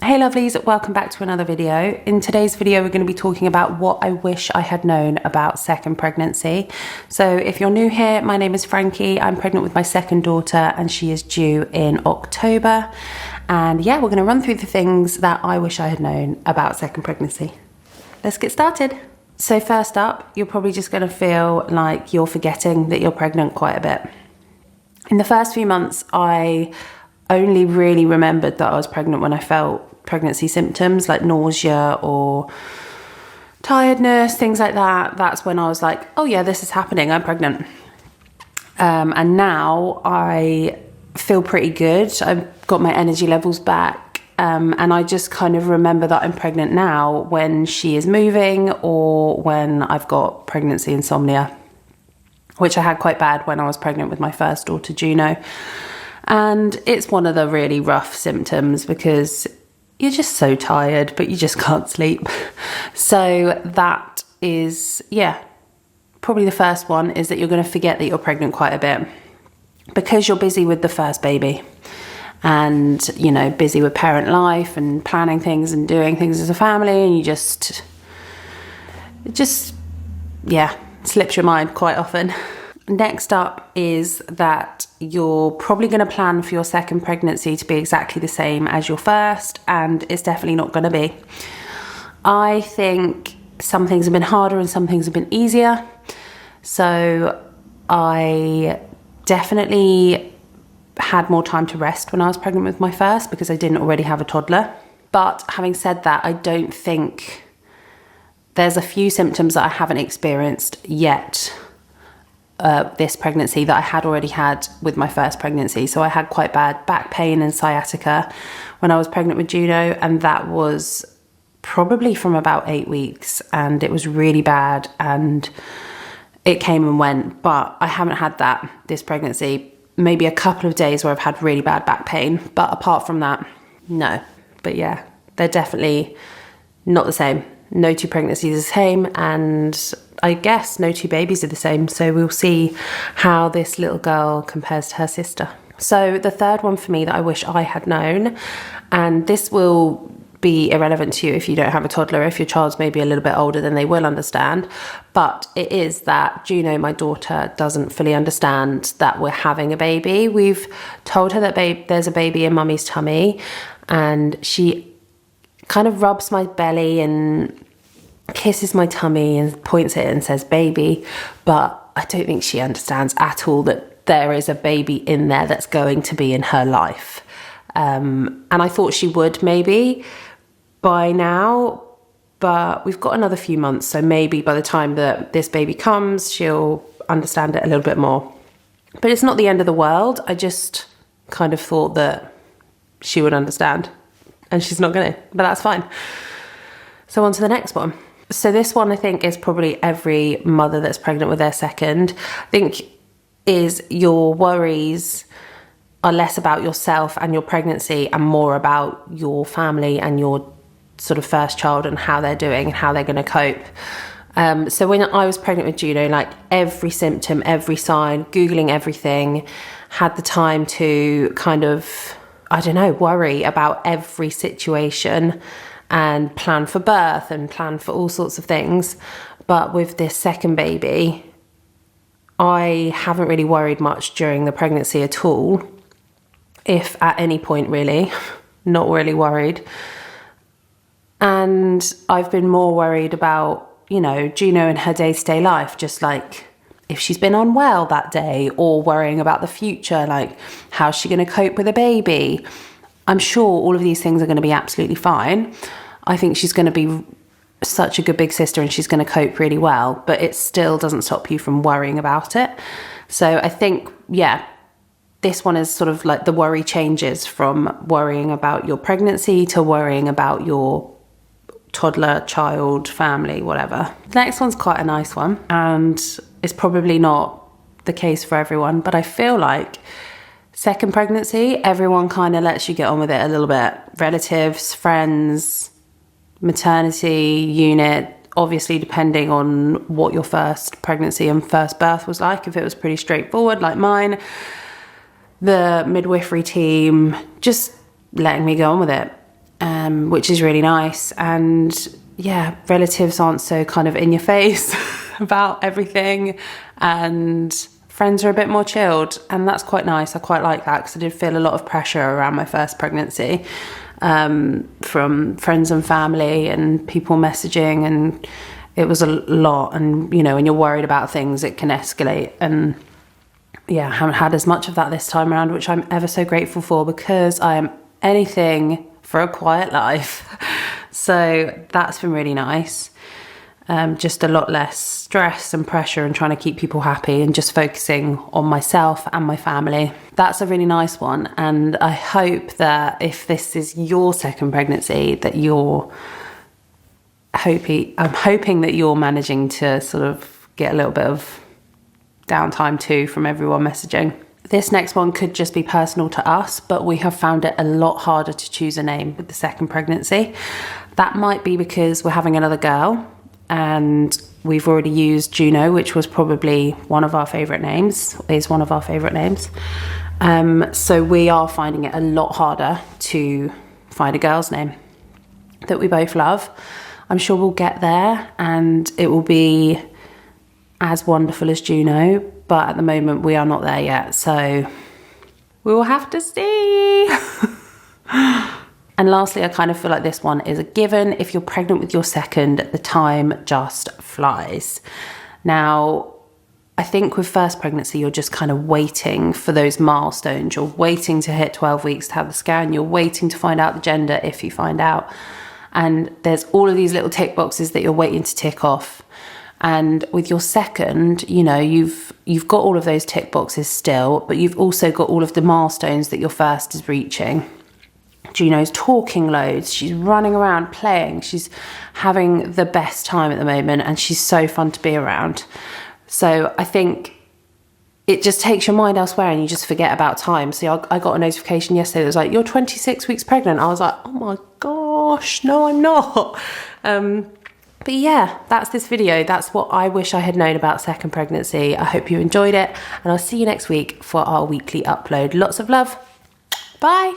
Hey lovelies, welcome back to another video. In today's video we're going to be talking about what I wish I had known about second pregnancy. So if you're new here, my name is Frankie. I'm pregnant with my second daughter and she is due in October. And yeah, we're going to run through the things that I wish I had known about second pregnancy. Let's get started. So first up, you're probably just going to feel like you're forgetting that you're pregnant quite a bit. In the first few months, I only really remembered that I was pregnant when I felt pregnancy symptoms like nausea or tiredness, things like that. That's when I was like, oh yeah, this is happening, I'm pregnant. And now I feel pretty good. I've got my energy levels back. And I just kind of remember that I'm pregnant now when she is moving or when I've got pregnancy insomnia, which I had quite bad when I was pregnant with my first daughter, Juno. And it's one of the really rough symptoms because you're just so tired, but you just can't sleep. So that is, yeah, probably the first one is that you're going to forget that you're pregnant quite a bit because you're busy with the first baby and, you know, busy with parent life and planning things and doing things as a family. And it just, yeah, slips your mind quite often. Next up is that you're probably going to plan for your second pregnancy to be exactly the same as your first, and it's definitely not going to be. I think some things have been harder and some things have been easier. So I definitely had more time to rest when I was pregnant with my first because I didn't already have a toddler. But having said that, I don't think there's a few symptoms that I haven't experienced yet this pregnancy that I had already had with my first pregnancy. So I had quite bad back pain and sciatica when I was pregnant with Juno, and that was probably from about 8 weeks, and it was really bad and it came and went. But I haven't had that this pregnancy. Maybe a couple of days where I've had really bad back pain, but apart from that, no. But yeah, they're definitely not the same. No two pregnancies are the same, and I guess no two babies are the same. So we'll see how this little girl compares to her sister. So the third one for me that I wish I had known, and this will be irrelevant to you if you don't have a toddler. If your child's maybe a little bit older, then they will understand. But it is that Juno, my daughter, doesn't fully understand that we're having a baby. We've told her that there's a baby in mummy's tummy, and she kind of rubs my belly and kisses my tummy and points at it and says baby, but I don't think she understands at all that there is a baby in there that's going to be in her life. And I thought she would maybe by now, but we've got another few months, so maybe by the time that this baby comes, she'll understand it a little bit more. But it's not the end of the world. I just kind of thought that she would understand, and she's not going to, but that's fine. So on to the next one. So this one I think is probably every mother that's pregnant with their second. I think is your worries are less about yourself and your pregnancy and more about your family and your sort of first child and how they're doing and how they're going to cope. So when I was pregnant with Juno, like every symptom, every sign, Googling everything, had the time to kind of, I don't know, worry about every situation and plan for birth and plan for all sorts of things. But with this second baby, I haven't really worried much during the pregnancy at all, if at any point really, not really worried. And I've been more worried about, you know, Juno and her day-to-day life, just like if she's been unwell that day, or worrying about the future, like how's she going to cope with a baby? I'm sure all of these things are going to be absolutely fine. I think she's going to be such a good big sister and she's going to cope really well, but it still doesn't stop you from worrying about it. So I think, yeah, this one is sort of like the worry changes from worrying about your pregnancy to worrying about your toddler, child, family, whatever. The next one's quite a nice one, and it's probably not the case for everyone, but I feel like second pregnancy, everyone kind of lets you get on with it a little bit. Relatives, friends, maternity unit, obviously depending on what your first pregnancy and first birth was like. If it was pretty straightforward like mine, the midwifery team just letting me go on with it. which is really nice. And yeah, relatives aren't so kind of in your face about everything, and friends are a bit more chilled, and that's quite nice. I quite like that, because I did feel a lot of pressure around my first pregnancy, from friends and family and people messaging, and it was a lot. And you know, when you're worried about things, it can escalate. And yeah, I haven't had as much of that this time around, which I'm ever so grateful for, because I am anything for a quiet life. So that's been really nice. Just a lot less stress and pressure and trying to keep people happy, and just focusing on myself and my family. That's a really nice one. And I hope that if this is your second pregnancy, that I'm hoping that you're managing to sort of get a little bit of downtime too from everyone messaging. This next one could just be personal to us, but we have found it a lot harder to choose a name with the second pregnancy. That might be because we're having another girl, and we've already used Juno, which was probably one of our favourite names, is one of our favourite names. So we are finding it a lot harder to find a girl's name that we both love. I'm sure we'll get there, and it will be as wonderful as Juno, but at the moment we are not there yet, so we will have to see. And lastly, I kind of feel like this one is a given. If you're pregnant with your second, the time just flies. Now, I think with first pregnancy, you're just kind of waiting for those milestones. You're waiting to hit 12 weeks to have the scan. You're waiting to find out the gender if you find out. And there's all of these little tick boxes that you're waiting to tick off. And with your second, you know, you've got all of those tick boxes still, but you've also got all of the milestones that your first is reaching. Juno's talking loads, she's running around playing, she's having the best time at the moment, and she's so fun to be around. So I think it just takes your mind elsewhere, and you just forget about time. So I got a notification yesterday that was like, you're 26 weeks pregnant. I was like, oh my gosh, no, I'm not. But yeah, that's this video. That's what I wish I had known about second pregnancy. I hope you enjoyed it, and I'll see you next week for our weekly upload. Lots of love. Bye.